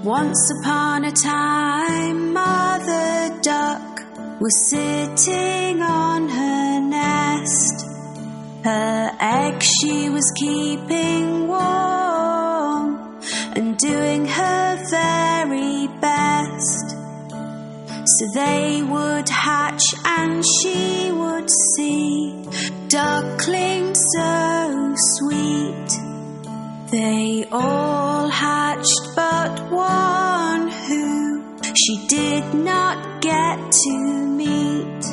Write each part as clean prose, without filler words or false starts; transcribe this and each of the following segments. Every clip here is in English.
Once upon a time, Mother Duck was sitting on her nest. Her egg she was keeping warm and doing her very best. So they would hatch and she would see ducklings so sweet. They all hatched but one who she did not get to meet.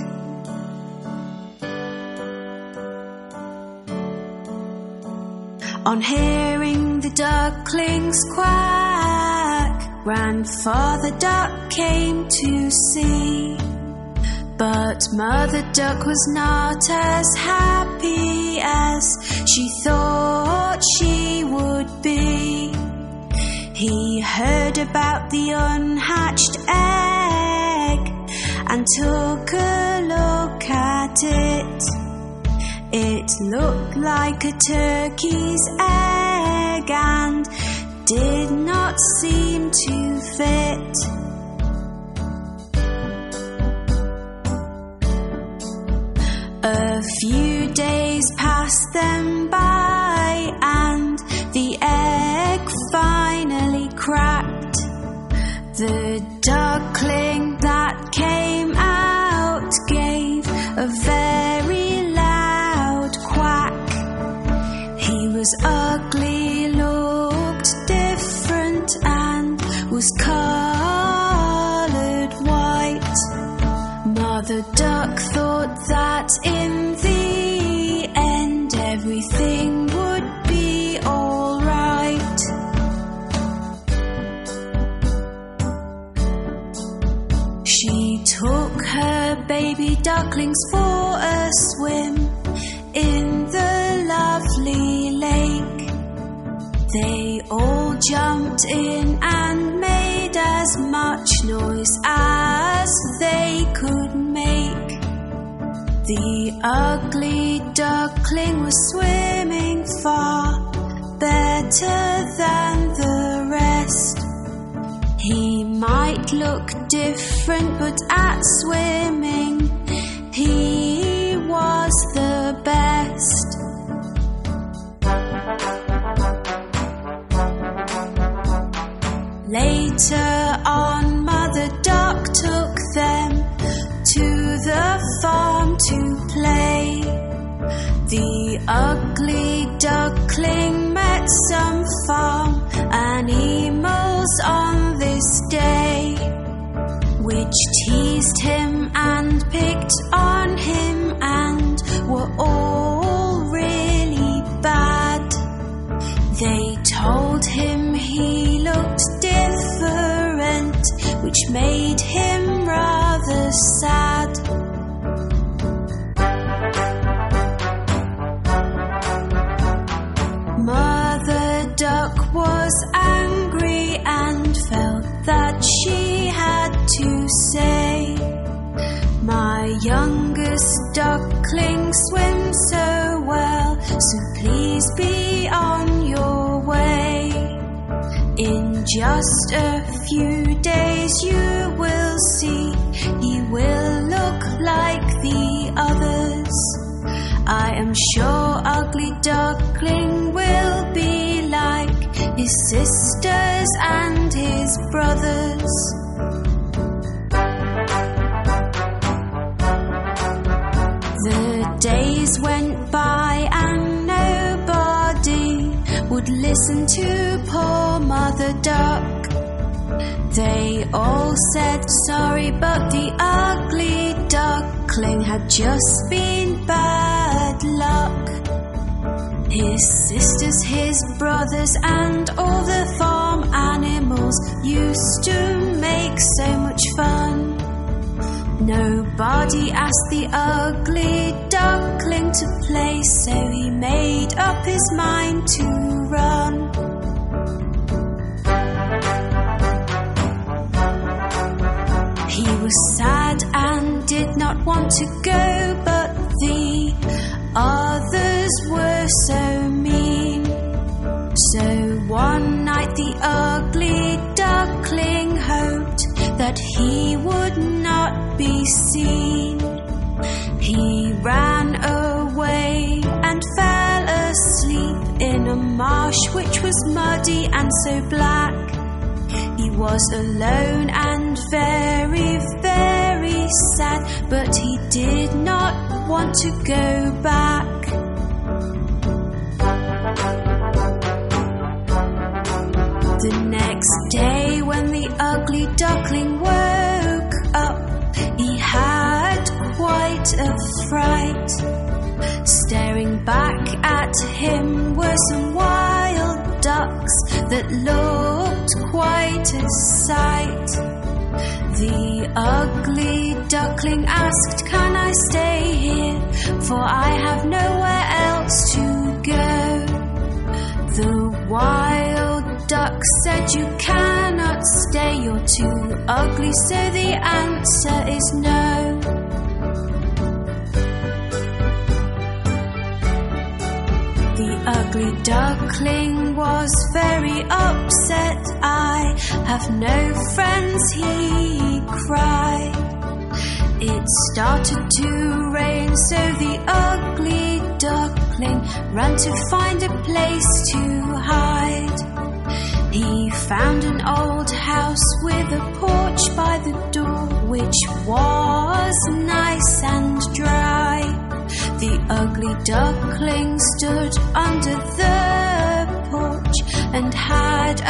On hearing the ducklings quack, Grandfather Duck came to see. But Mother Duck was not as happy as she thought she would be. He heard about the unhatched egg and took a look at it. It looked like a turkey's egg and did not seem to fit. A few days passed them by and the egg finally cracked. The duckling that came out gave a very loud quack. He was ugly, looked different and was coloured white. Mother Duck thought that in the end everything would be all right. She took her baby ducklings for a swim in the lovely lake. They all jumped in and made as much noise as they could make. The ugly duckling was swimming far better than the rest. He might look different, but at swimming he was the best. Later on, Mother Duck took them to the farm to play. The ugly duckling met some farm animals on this day, which teased him and picked on him and were all really bad. They told him he looked different, which made him rather sad. Mother Duck was angry and felt that she had to say, "My youngest duckling swims so well, so please be on your way. In just a few days you will see he will look like the others. I am sure ugly duckling will be like his sisters and his brothers." The days went by and nobody would listen to poor Mother Duck. They all said sorry, but the ugly duckling had just been bad luck. His sisters, his brothers, and all the farm animals used to make so much fun. Nobody asked the ugly duckling to play, so he made up his mind to run. He was sad and did not want to go, but the others were so mean. So one night the ugly duckling that he would not be seen. He ran away and fell asleep in a marsh which was muddy and so black. He was alone and very, very sad, but he did not want to go back. The next day when the ugly duckling woke up, he had quite a fright. Staring back at him were some wild ducks that looked quite a sight. The ugly duckling asked, "Can I stay here? For I have nowhere else to go." The wild duck said, "You cannot stay, you're too ugly, so the answer is no." The ugly duckling was very upset. "I have no friends," he cried. It started to rain, so the ugly duckling ran to find a place to hide. He found an old house with a porch by the door, which was nice and dry. The ugly duckling stood under the porch and had a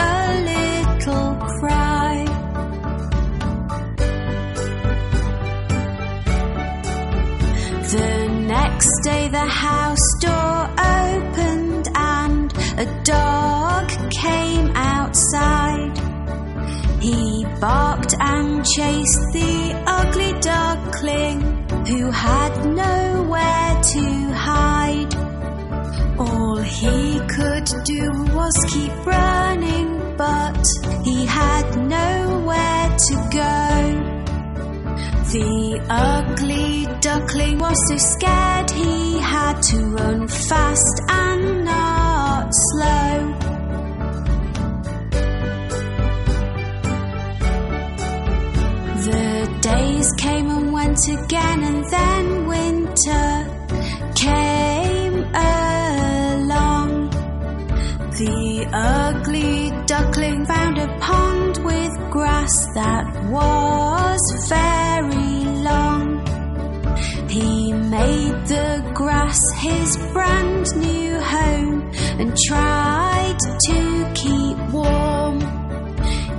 little cry. The next day the house door opened and a dog came outside. He barked and chased the ugly duckling, who had nowhere to hide. All he could do was keep running, but he had nowhere to go. The ugly duckling was so scared he had to run fast and not slow. The days came and went again, and then winter came along. The ugly duckling found a pond with grass that was very long. He made the grass his brand new home and tried to keep warm.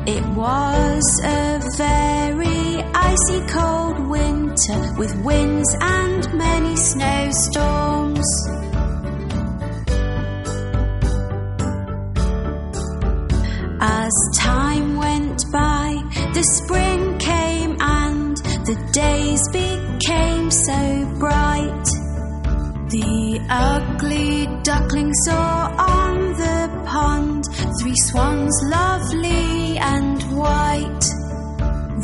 It was a very icy cold winter with winds and many snowstorms. As time went by, the spring came and the days became so bright. The ugly duckling saw on the pond 3 swans lovely and white.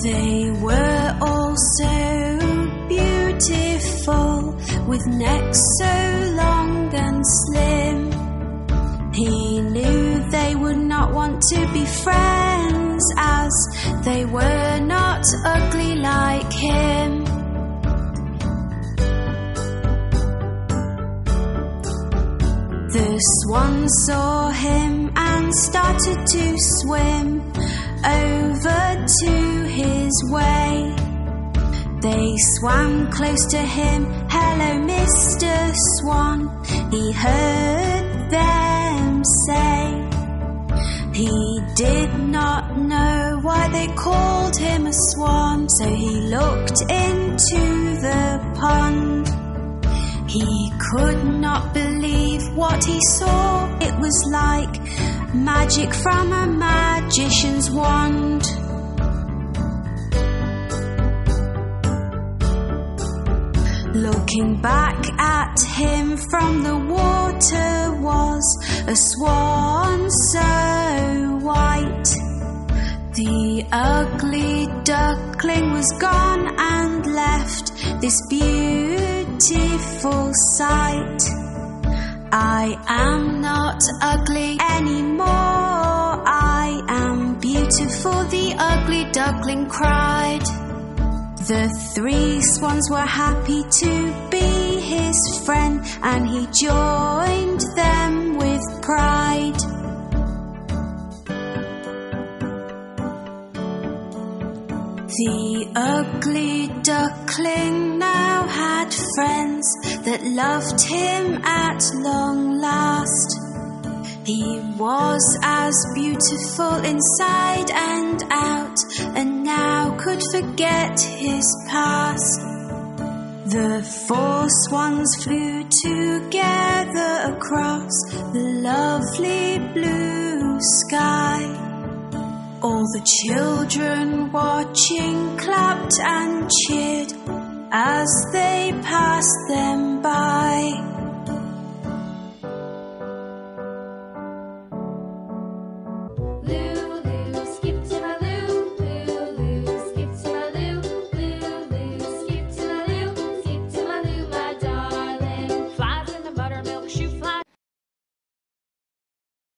They were all so beautiful, with necks so long and slim. He knew they would not want to be friends, as they were not ugly like him. The swan saw him and started to swim over to his way. They swam close to him. "Hello, Mr. Swan," he heard them say. He did not know why they called him a swan, so he looked into the pond. He could not believe what he saw. It was like magic from a magician's wand. Looking back at him from the water was a swan so white. The ugly duckling was gone and left this beautiful sight. I am not ugly anymore, I am beautiful. beautiful, the ugly duckling cried. The 3 swans were happy to be his friend, and he joined them with pride. The ugly duckling now had friends that loved him at long last. He was as beautiful inside and out, and now could forget his past. The 4 swans flew together across the lovely blue sky. All the children watching clapped and cheered as they passed them